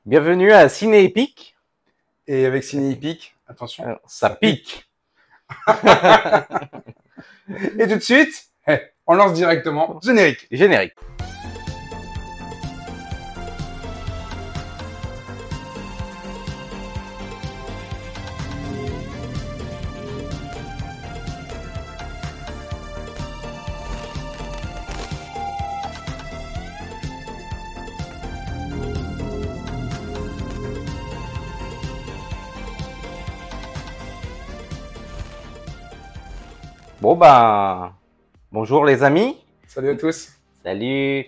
Bienvenue à Ciné Épique. Et avec Ciné Épique, attention, Ça pique. Et tout de suite, on lance directement générique. Générique. Bon ben, bonjour les amis. Salut à tous. Salut.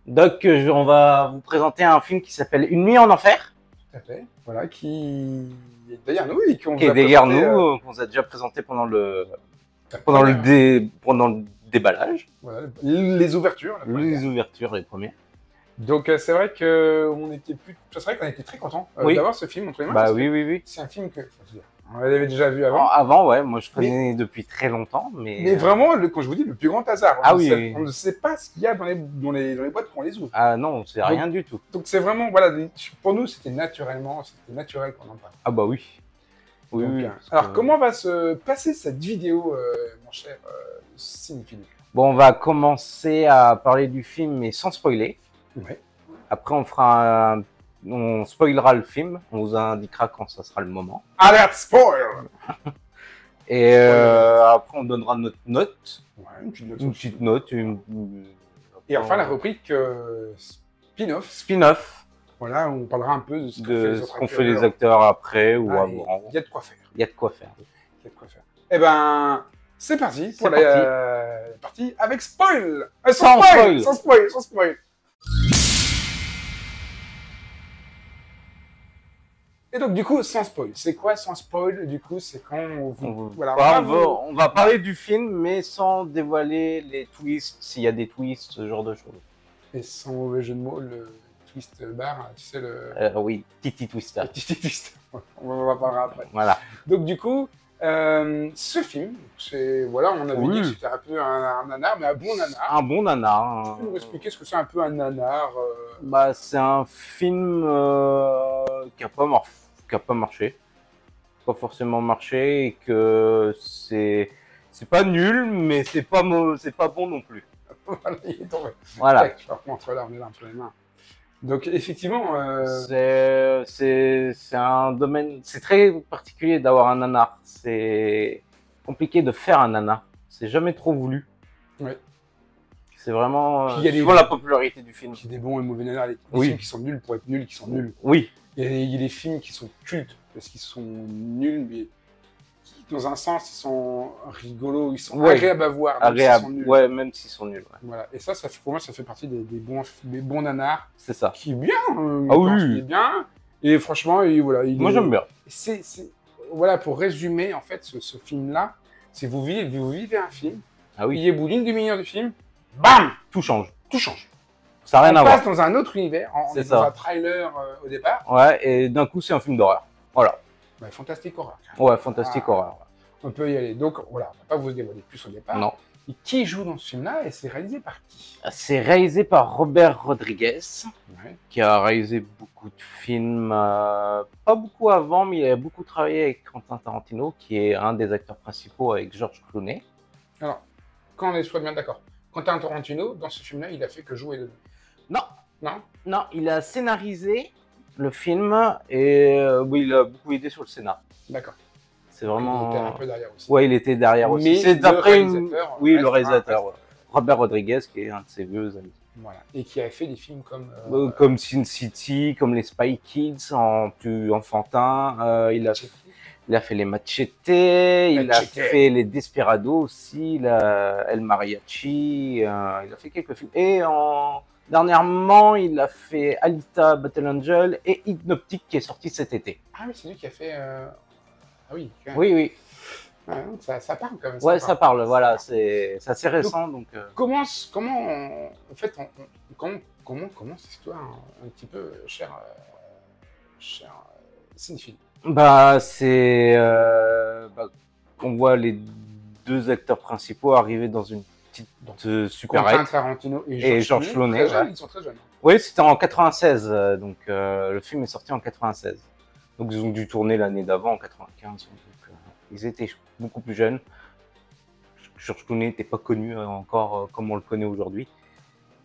Doc, on va vous présenter un film qui s'appelle Une nuit en enfer. Tout à fait. Voilà, qui est derrière nous et qu'on Qui est derrière nous, qu'on vous a déjà présenté pendant le déballage. Voilà, les ouvertures. Les ouvertures, les premières. Donc c'est vrai qu'on était très contents d'avoir ce film entre les mains. Bah oui. C'est un film que on l'avait déjà vu avant. Avant, ouais, moi je traînais depuis très longtemps, mais vraiment, quand je vous dis le plus grand hasard, on ne sait pas ce qu'il y a dans les boîtes quand on les ouvre. Ah non, c'est rien du tout. Donc c'est vraiment, voilà, pour nous c'était naturel qu'on en parle. Ah bah oui. Oui. Alors comment va se passer cette vidéo, mon cher cinéphile? Bon, on va commencer à parler du film, mais sans spoiler. Ouais. Après, on spoilera le film. On vous indiquera quand ça sera le moment. Alert spoil. Et après, on donnera notre note. Ouais, une petite note. Et enfin, la rubrique spin-off. Spin-off. Voilà, on parlera un peu de ce qu'ont fait les acteurs après ou avant. Il y a de quoi faire. Il y a de quoi faire. Eh ben, c'est parti pour la partie avec spoil. Sans spoil. Et donc, du coup, sans spoil. C'est quoi sans spoil? Du coup, c'est quand on va parler du film, mais sans dévoiler les twists, s'il y a des twists, ce genre de choses. Et sans mauvais jeu de mots, le twist bar, tu sais, oui, Titi Twister. Titi Twister. On va parler après. Voilà. Donc, du coup, ce film, on avait dit que c'était un peu un nanar, mais un bon nanar. Un bon nanar. Tu peux nous expliquer ce que c'est un peu un nanar? Bah, c'est un film qui a pas marché. Pas forcément marché, et que c'est pas nul, mais c'est pas bon non plus. Voilà, il est tombé. Voilà. Je vais remontrer là, on est là entre les mains. Donc effectivement, c'est un domaine, c'est très particulier d'avoir un nanar. C'est compliqué de faire un nanar. C'est jamais trop voulu. Oui. C'est vraiment souvent la popularité du film. Il y a des bons et mauvais nanars. Les films qui sont nuls pour être nuls, qui sont nuls. Oui. Il y a des films qui sont cultes parce qu'ils sont nuls, mais qui, dans un sens, ils sont rigolos, ils sont agréables à voir. Même s'ils sont nuls. Ouais. Voilà. Et ça pour moi, ça fait partie des bons nanars. C'est ça. Qui est bien. Oui. Est bien. Et franchement, voilà. Moi, j'aime bien. Voilà, pour résumer, en fait, ce film-là, c'est vous vivez un film. Ah oui. Il y a au bout d'une demi-heure du film, bam, tout change. Ça n'a rien à voir. On passe dans un autre univers. On est dans un trailer au départ. Ouais, et d'un coup, c'est un film d'horreur. Voilà. Ouais, fantastique horreur. Ouais, fantastique horreur. On peut y aller. Donc, voilà, on va pas vous dévoiler plus au départ. Non. Et qui joue dans ce film-là? Et c'est réalisé par qui? C'est réalisé par Robert Rodriguez, qui a réalisé beaucoup de films, pas beaucoup avant, mais il a beaucoup travaillé avec Quentin Tarantino, qui est un des acteurs principaux avec George Clooney. Alors, quand on soit bien d'accord, Quentin Tarantino, dans ce film-là, il a fait que jouer dedans. Non, il a scénarisé le film et il a beaucoup aidé sur le scénar. D'accord. C'est vraiment. Il était un peu derrière aussi. Ouais, il était derrière aussi. Mais c'est d'après le réalisateur. Robert Rodriguez, qui est un de ses vieux amis. Voilà. Et qui a fait des films comme Sin City, comme les Spy Kids, en plus enfantin. Il a fait les Machete, il a fait les Desperados aussi, El Mariachi. Il a fait quelques films. Et dernièrement, il a fait Alita Battle Angel et Hypnoptique, qui est sorti cet été. Ah oui, c'est lui qui a fait. Ah oui. Oui. Ouais, donc ça parle quand même. Ouais, ça parle. Voilà, c'est assez récent. Donc, comment cette histoire un petit peu cher cinéphile? Bah, c'est on voit les deux acteurs principaux arriver dans une petite Quentin supérette. Tarantino Et Georges Clooney, très jeunes, ouais. ils sont très jeunes. Oui, c'était en 96, donc le film est sorti en 96. Donc ils ont dû tourner l'année d'avant, en 95. Donc, ils étaient beaucoup plus jeunes. Georges Clooney n'était pas connu encore comme on le connaît aujourd'hui.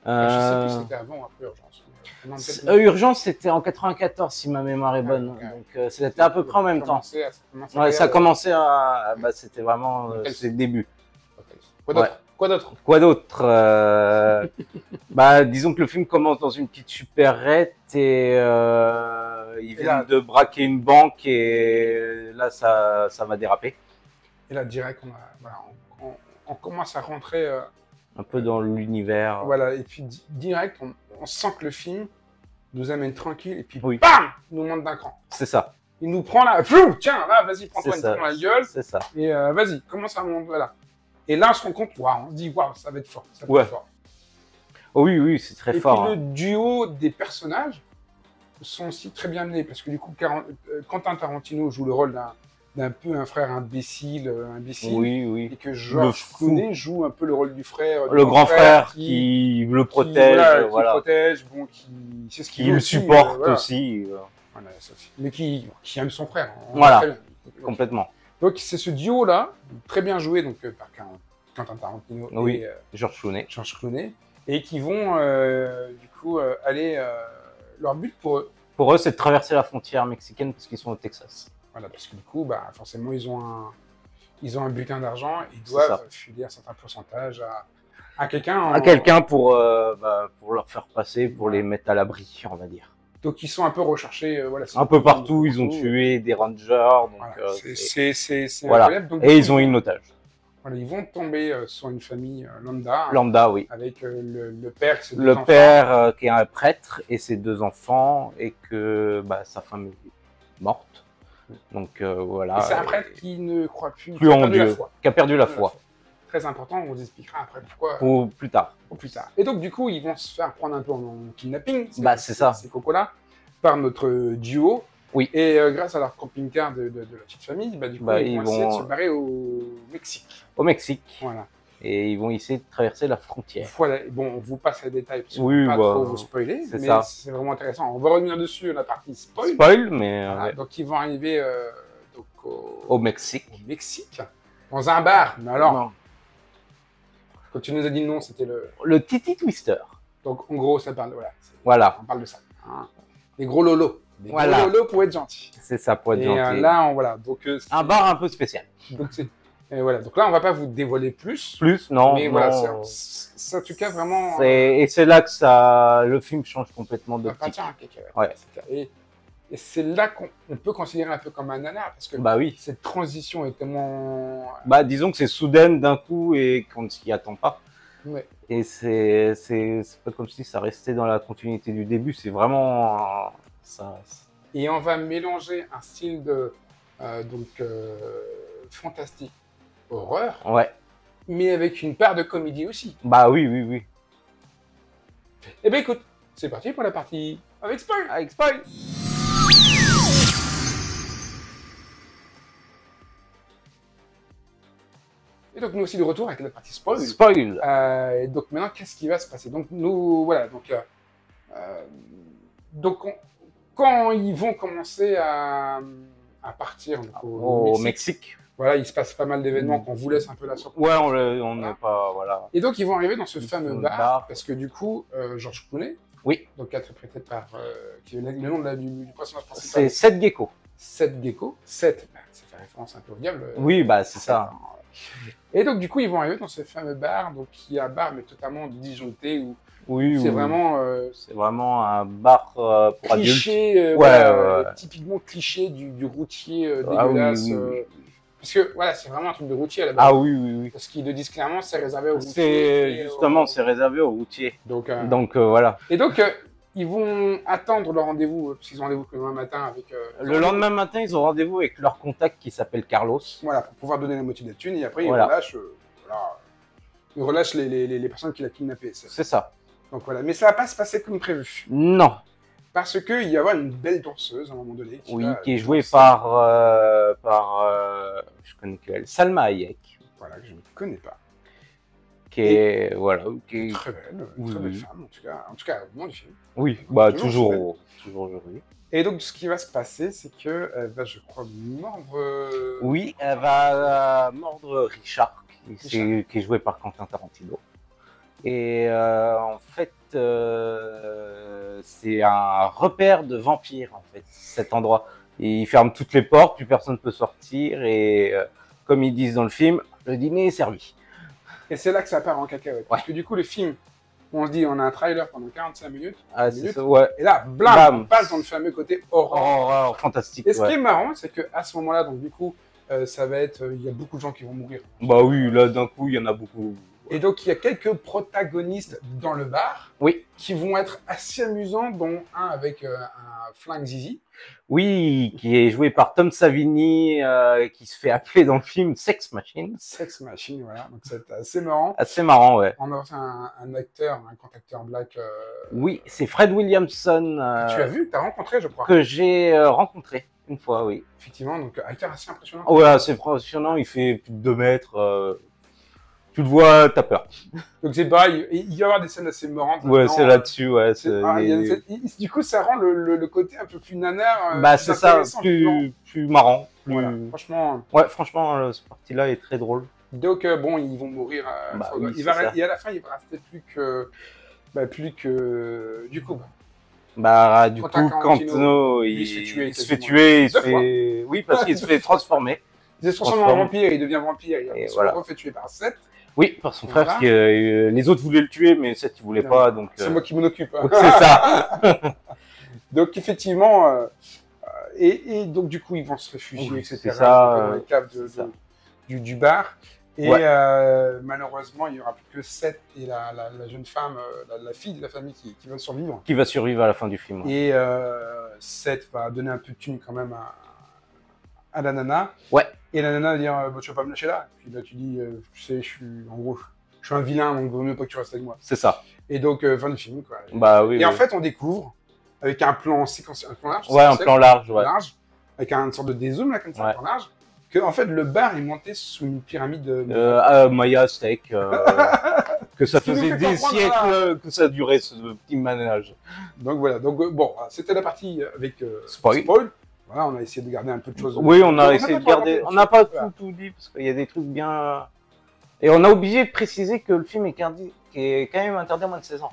Je sais plus si c'était avant ou après Urgence. Urgence, c'était en 94, si ma mémoire est bonne. Donc c'était à peu près en même temps. Ouais, ça a commencé à... Bah, c'était vraiment c'est le début. Quoi d'autre Bah, disons que le film commence dans une petite supérette et ils viennent de braquer une banque et là, ça va déraper. Et là, direct, on commence à rentrer... un peu dans l'univers. Voilà, et puis direct, on sent que le film nous amène tranquille et puis oui. BAM, il nous monte d'un cran. C'est ça. Il nous prend là, flou, tiens, là, vas-y, prends-toi une dans la gueule. C'est ça. Et vas-y, commence à monter, voilà. Et là, on se rend compte, waouh, on se dit, waouh, ça va être fort. Ça va être fort. Oh, oui, oui, c'est très fort. Et puis le duo des personnages sont aussi très bien menés, parce que du coup, Quentin Tarantino joue le rôle d'un peu un frère imbécile. Oui, oui. Et que Georges Clooney joue un peu le rôle du frère. Le grand frère qui le protège. Qui protège, bon, c'est ce qui le supporte aussi. Voilà, mais qui aime son frère. Voilà, complètement. Donc c'est ce duo-là, très bien joué donc, par Quentin Tarantino et Georges Clooney, et qui vont du coup aller... leur but pour eux... Pour eux, c'est de traverser la frontière mexicaine parce qu'ils sont au Texas. Voilà, parce que du coup, bah, forcément, ils ont un butin d'argent, ils doivent filer un certain pourcentage à quelqu'un. À quelqu'un pour leur faire passer, pour les mettre à l'abri, on va dire. Donc ils sont un peu recherchés, voilà. Un peu partout, ils ont tué des rangers, donc voilà, c'est voilà. incroyable. Donc, et ils ont une otage. Voilà, ils vont tomber sur une famille lambda. Lambda, oui. Avec le père et ses deux enfants. Le père qui est un prêtre et ses deux enfants, et que sa femme est morte. Donc voilà. Et c'est un prêtre qui ne croit plus en Dieu, qui a perdu la foi. Très important, on vous expliquera après pourquoi. Ou plus tard. Et donc du coup, ils vont se faire prendre un peu en kidnapping. C'est ça. Ces cocos-là, par notre duo. Oui. Et grâce à leur camping-car de la petite famille, du coup, ils vont essayer de se barrer au Mexique. Au Mexique. Voilà. Et ils vont essayer de traverser la frontière. Voilà. Bon, on vous passe les détails parce qu'on ne va pas trop vous spoiler, mais c'est vraiment intéressant. On va revenir dessus la partie spoil. Mais voilà. Donc ils vont arriver au Mexique. Au Mexique, dans un bar. Mais alors, non. Quand tu nous as dit le nom, c'était le Titi Twister. Donc en gros, ça parle. Voilà. On parle de ça. Hein. Les gros lolos. Les gros lolos pour être gentil. C'est ça, pour être gentil. Et là, voilà. Donc, un bar un peu spécial. Donc, voilà. Donc là, on va pas vous dévoiler plus. Non. Mais voilà, c'est en tout cas vraiment. Et c'est là que le film change complètement d'optique. Ouais. Et c'est là qu'on peut considérer un peu comme un nanar, parce que oui. Cette transition est tellement... disons que c'est soudaine d'un coup et qu'on ne s'y attend pas. Ouais. Et c'est pas comme si ça restait dans la continuité du début, c'est vraiment ça. Et on va mélanger un style de fantastique, horreur, mais avec une part de comédie aussi. Oui. Eh bien écoute, c'est parti pour la partie avec spoil. Avec spoil. Et donc nous aussi de retour avec la partie spoil. Et donc maintenant, qu'est-ce qui va se passer? Donc nous, voilà, quand ils vont commencer à partir au Mexique. Voilà, il se passe pas mal d'événements qu'on vous laisse un peu la surprise. Ouais, on n'est pas, voilà. Et donc ils vont arriver dans ce fameux bar, parce que du coup, Georges Clooney, donc interprété par, qui est le nom du personnage principal. C'est Seth Gecko. Seth Gecko. Seth, ça fait référence un peu au diable. Oui, c'est ça. Et donc, du coup, ils vont arriver dans ce fameux bar, donc qui est un bar, mais totalement disjoncté, où c'est vraiment un bar pour cliché, adultes. Typiquement cliché du routier dégueulasse. Parce que, voilà, c'est vraiment un truc de routier à la base. Ah oui. Parce qu'ils le disent clairement, c'est réservé aux routiers. Justement, c'est réservé aux routiers. Donc voilà. Et donc, ils vont attendre leur rendez-vous, parce qu'ils ont rendez-vous le lendemain matin avec... le lendemain matin, ils ont rendez-vous avec leur contact qui s'appelle Carlos. Voilà, pour pouvoir donner la moitié de la thune, et après, ils relâchent, ils relâchent les personnes qui l'ont kidnappé. C'est ça. Donc voilà, mais ça va pas se passer comme prévu. Non. Parce qu'il y a une belle danseuse, à un moment donné. Qui est jouée par je connais qu'elle, Salma Hayek. Voilà, que je ne connais pas. qui est, voilà, qui est... Très belle, Oui, très belle oui. femme, en tout cas, au moment du film. Oui, bah Toujours toujours aujourd'hui. Et donc, ce qui va se passer, c'est qu'elle va, je crois, mordre. Oui, elle va mordre Richard, Richard. qui est joué par Quentin Tarantino. Et en fait, c'est un repère de vampires, en fait, cet endroit. Et ils ferment toutes les portes, plus personne ne peut sortir. Et comme ils disent dans le film, le dîner est servi. Et c'est là que ça part en cacahuète. Parce que du coup, le film, on se dit, on a un trailer pendant 45 minutes. Ah, c'est ça, ouais. Et là, blam, Bam. on passe dans le fameux côté horreur. Fantastique. Et ce qui est marrant, c'est qu'à ce moment-là, donc du coup, ça va être, il y a beaucoup de gens qui vont mourir. Bah oui, là d'un coup, il y en a beaucoup. Et donc, il y a quelques protagonistes dans le bar Oui. qui vont être assez amusants, dont un avec un flingue zizi. Oui, qui est joué par Tom Savini, qui se fait appeler dans le film Sex Machine. Sex Machine, voilà. Donc, c'est assez marrant. Assez marrant, ouais. On a un acteur, un grand acteur black. Oui, c'est Fred Williamson. Que tu as vu, que tu as rencontré, je crois. Que j'ai rencontré une fois, oui. Effectivement, donc acteur assez impressionnant. Ouais, c'est impressionnant, il fait plus de 2 mètres. Tu le vois, t'as peur. Donc c'est pareil, il va y avoir des scènes assez marrantes. Ouais, c'est là-dessus, ouais. Du coup, ça rend le côté un peu plus nanar. Bah, c'est ça, plus marrant. Plus... Voilà, franchement. Ouais, franchement, cette partie-là est très drôle. Donc, bon, ils vont mourir. Bah, oui, et à la fin, il va rester plus que. Du coup, du coup, quand il se fait tuer, il se fait. Oui, parce qu'il se fait transformer. Il se transforme en vampire, il devient vampire, il se refait tuer par Seth. Oui, par son frère, parce que les autres voulaient le tuer, mais Seth, il voulait pas, donc... C'est moi qui m'en occupe. Hein. C'est ça. Donc, effectivement, et donc, du coup, ils vont se réfugier, etc. Dans les caves du bar. Et malheureusement, il n'y aura plus que Seth et la jeune femme, la fille de la famille qui va survivre. Qui va survivre à la fin du film. Ouais. Et Seth va donner un peu de thune quand même à la nana. Ouais. Et la nana va dire bah, tu vas pas me lâcher là. Puis là tu dis tu sais, je suis un vilain, donc vaut mieux pas que tu restes avec moi. C'est ça. Et donc fin du film quoi. Bah oui. Et en fait on découvre avec un plan séquentiel, un plan large. Ouais, un plan large, ouais. Avec une sorte de dézoom là comme ça, un plan large. Que en fait le bar est monté sous une pyramide Maya Aztec. Que ça faisait des siècles que ça durait ce petit manège. Donc voilà. Donc bon, c'était la partie avec spoil. Voilà, on a essayé de garder un peu de choses. Oui, on a essayé de garder. On n'a pas tout dit parce qu'il y a des trucs bien. Et on a obligé de préciser que le film est quand même interdit à moins de 16 ans.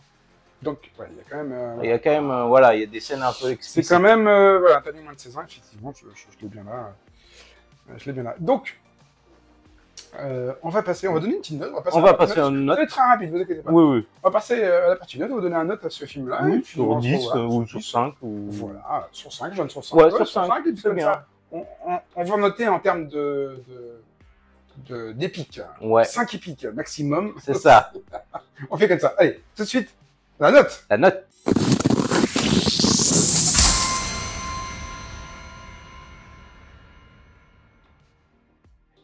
Donc, ouais, il y a quand même. Il y a quand même, voilà, il y a des scènes un peu explicites. C'est quand même, voilà, interdit à moins de 16 ans, effectivement, je l'ai bien là. Je l'ai bien là. Donc, on va donner une petite note. On va passer une note. C'est très rapide, vous inquiétez pas. Oui, oui. On va passer à la partie note, on va donner une note à ce film-là. Oui, sur 10 ou sur 5. Ou... Voilà, sur 5, je donne sur 5. Ouais, sur 5, et puis comme ça, on va noter en termes d'épique. Ouais. 5 épiques maximum. C'est ça. On fait comme ça. Allez, tout de suite, la note. La note.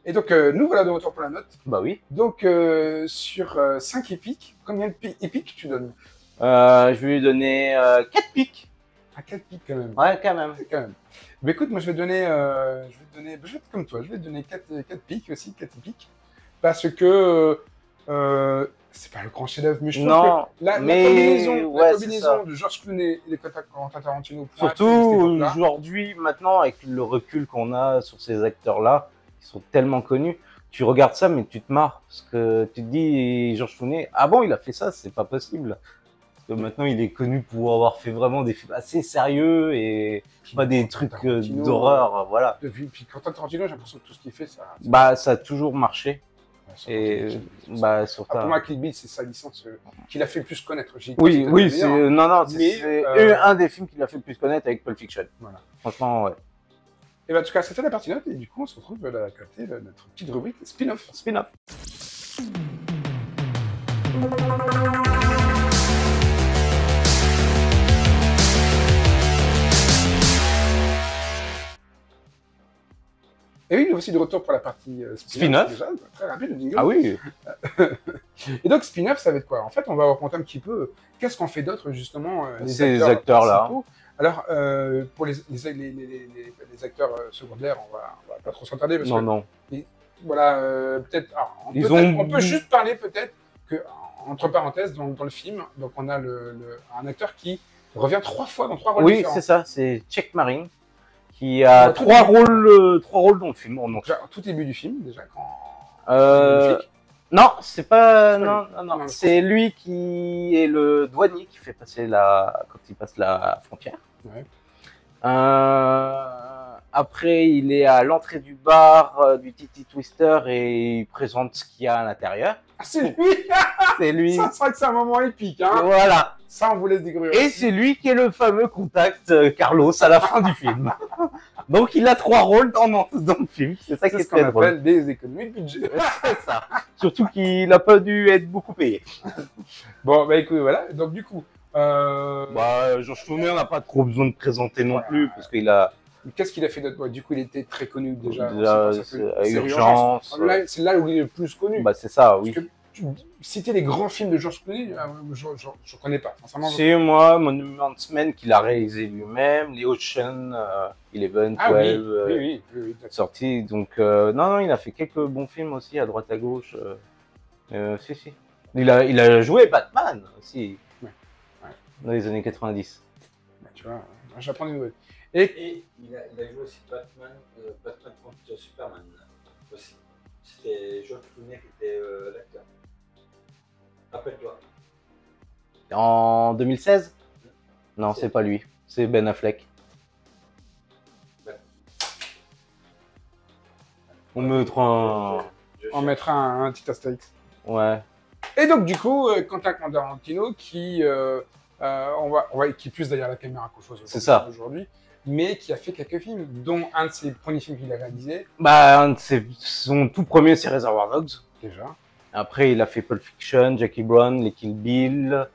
Et donc, nous voilà de retour pour la note. Bah oui. Donc, sur 5 épiques, combien d'épiques tu donnes Je vais lui donner 4 pics. À 4 pics quand même. Ouais, quand même. Mais écoute, moi je vais donner, je vais être comme toi, je vais te donner 4 pics aussi, 4 pics. Parce que c'est pas le grand chef-d'œuvre, mais je trouve que la combinaison de George Clooney et de Quentin Tarantino. Surtout aujourd'hui, maintenant, avec le recul qu'on a sur ces acteurs-là, qui sont tellement connus, tu regardes ça, mais tu te marres. Parce que tu te dis, George Clooney, ah bon, il a fait ça, c'est pas possible. Parce que maintenant, il est connu pour avoir fait vraiment des films assez sérieux et pas des trucs d'horreur, voilà. Puis Quentin Tarantino, j'ai l'impression que tout ce qu'il fait, ça... Bah, ça a toujours marché. Et bah, sur pour moi, Kill Bill, c'est sa licence qu'il a fait le plus connaître. Oui, c'est un des films qu'il a fait le plus connaître avec Pulp Fiction. Voilà. Franchement, ouais. Et bah, en tout cas, c'était la partie note, et du coup, on se retrouve à côté de notre petite rubrique spin-off. Spin-off. Et oui, nous voici de retour pour la partie spin-off. Déjà, très rapide, le jingle. Ah oui. Et donc, spin-off, ça va être quoi? En fait, on va raconter un petit peu qu'est-ce qu'on fait d'autre, justement, ces acteurs-là. Alors, pour les acteurs secondaires, on va pas trop s'attarder. Non. Et, voilà, peut-être... On peut juste parler, peut-être, entre parenthèses, dans le film, donc on a un acteur qui revient 3 fois dans 3 rôles Oui, différents. c'est ça, c'est Check Marine, qui a 3 rôles dans le film. Déjà, au tout début du film, déjà, quand... Non, c'est pas... Non, c'est lui qui est le douanier qui fait passer quand il passe la frontière. Ouais. Après, il est à l'entrée du bar du Titi Twister et il présente ce qu'il y a à l'intérieur. Ah, c'est lui. C'est lui. Ça, c'est vrai que c'est un moment épique. Hein. Voilà. Ça, on vous laisse découvrir. Et c'est lui qui est le fameux contact Carlos à la fin du film. Donc, il a 3 rôles dans le film. C'est ça qui est ce qu'on appelle des économies de budget. C'est ça. Surtout qu'il n'a pas dû être beaucoup payé. Bon, bah écoute, voilà. Donc, du coup... Georges Clooney, on n'a pas trop besoin de présenter non plus, parce qu'il a... Qu'est-ce qu'il a fait d'autre? Du coup, il était très connu déjà. Urgence. C'est là où il est le plus connu. Bah, c'est ça, oui. Parce que citer les grands films de George Clooney, je ne connais pas. C'est moi, Monument Men, qu'il a réalisé lui-même, les Ocean, 11, 12, oui, sorti. Donc, non, il a fait quelques bons films aussi, à droite à gauche. Si. Il a joué Batman aussi, dans les années 90. Bah, tu vois, j'apprends des nouvelles. Et il a joué aussi Batman contre Superman aussi. C'était George Clooney qui était l'acteur. Rappelle-toi. En 2016 ? Non, c'est pas lui. C'est Ben Affleck. Ouais. On mettra un petit astérix. Ouais. Et donc, du coup, Quentin Tarantino qui est plus derrière la caméra qu'autre chose. C'est ça. Aujourd'hui. Mais qui a fait quelques films, dont un de ses premiers films qu'il a réalisé. Bah, son tout premier, c'est Reservoir Dogs. Déjà. Après, il a fait Pulp Fiction, Jackie Brown, les Kill Bill.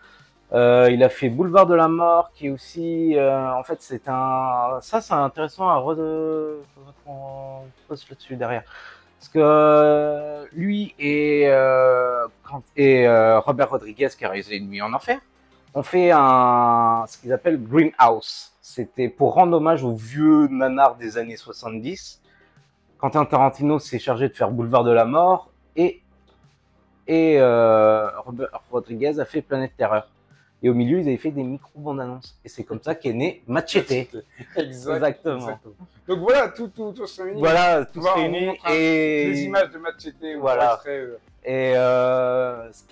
Il a fait Boulevard de la Mort, qui est aussi... en fait, c'est intéressant à on pose là-dessus derrière. Parce que lui et Robert Rodriguez, qui a réalisé Une nuit en enfer, ont fait ce qu'ils appellent Greenhouse. C'était pour rendre hommage aux vieux nanars des années 70. Quentin Tarantino s'est chargé de faire Boulevard de la Mort et Robert Rodriguez a fait Planète Terreur. Et au milieu, ils avaient fait des micro-bandes annonces. Et c'est comme ça qu'est né Machete. Exactement. Donc voilà, tout se réunit. Voilà, tout se réunit. Et les images de Machete. Voilà. Et ce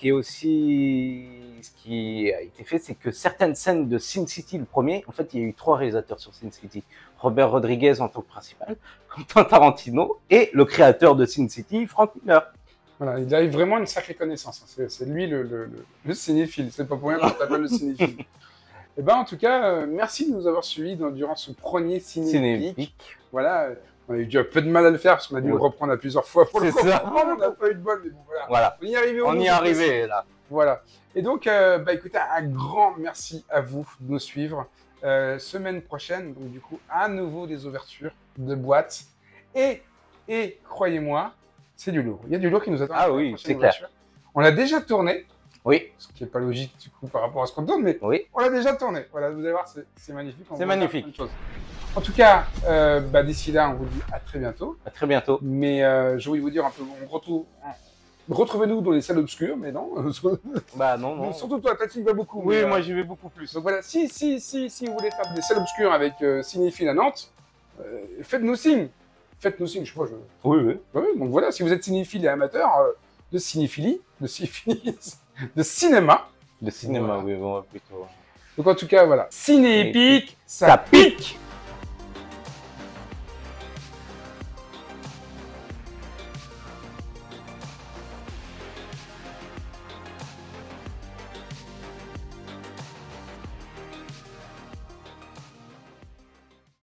qui a été fait, c'est que certaines scènes de Sin City, le premier, en fait, il y a eu 3 réalisateurs sur Sin City. Robert Rodriguez en tant que principal, Quentin Tarantino et le créateur de Sin City, Frank Miller. Voilà, il a eu vraiment une sacrée connaissance. C'est lui le cinéphile. C'est pas pour rien qu'on t'appelle le cinéphile. Et ben, en tout cas, merci de nous avoir suivis durant ce premier Cinépique. Voilà, on a eu un peu de mal à le faire parce qu'on a dû le reprendre à plusieurs fois pour le comprendre. On n'a pas eu de bol, mais bon, voilà. On y est arrivé. Là. Voilà. Et donc, écoutez, un grand merci à vous de nous suivre. Semaine prochaine, donc du coup, à nouveau des ouvertures de boîtes. Et croyez-moi, c'est du lourd. Il y a du lourd qui nous attend. Ah oui, c'est clair. On l'a déjà tourné. Oui. Ce qui n'est pas logique du coup par rapport à ce qu'on tourne, mais oui. On l'a déjà tourné. Voilà, vous allez voir, c'est magnifique. C'est magnifique. En tout cas, d'ici là, on vous dit à très bientôt. À très bientôt. Mais je voulais vous dire un peu, retrouvez-nous dans les salles obscures, mais non. Bah non. Surtout toi, tu y vas beaucoup. Oui, moi j'y vais beaucoup plus. Donc voilà, si vous voulez faire des salles obscures avec Cinéphile à Nantes, faites-nous signe. Faites-nous signe, je sais pas. Oui. Donc voilà, si vous êtes cinéphile et amateur de cinéphilie, de cinéma. De cinéma, voilà. Oui, bon, plutôt. Donc en tout cas, voilà. Cinépique, ça pique.